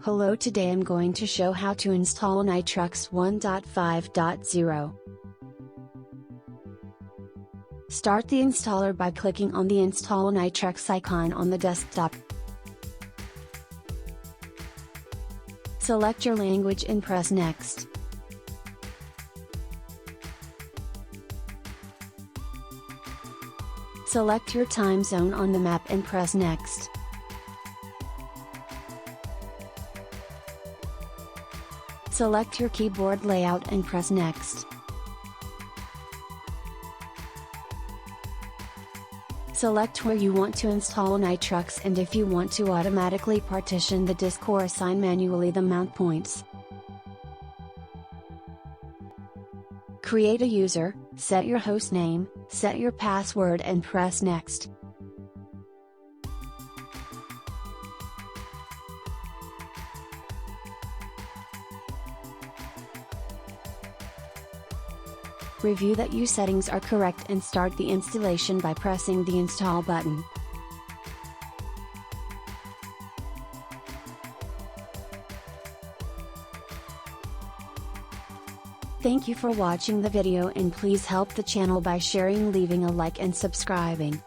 Hello, today I'm going to show how to install Nitrux 1.5.0. Start the installer by clicking on the Install Nitrux icon on the desktop. Select your language and press Next. Select your time zone on the map and press Next. Select your keyboard layout and press Next. Select where you want to install Nitrux and if you want to automatically partition the disk or assign manually the mount points. Create a user, set your host name, set your password and press Next. Review that your settings are correct and start the installation by pressing the Install button. Thank you for watching the video and please help the channel by sharing, leaving a like and subscribing.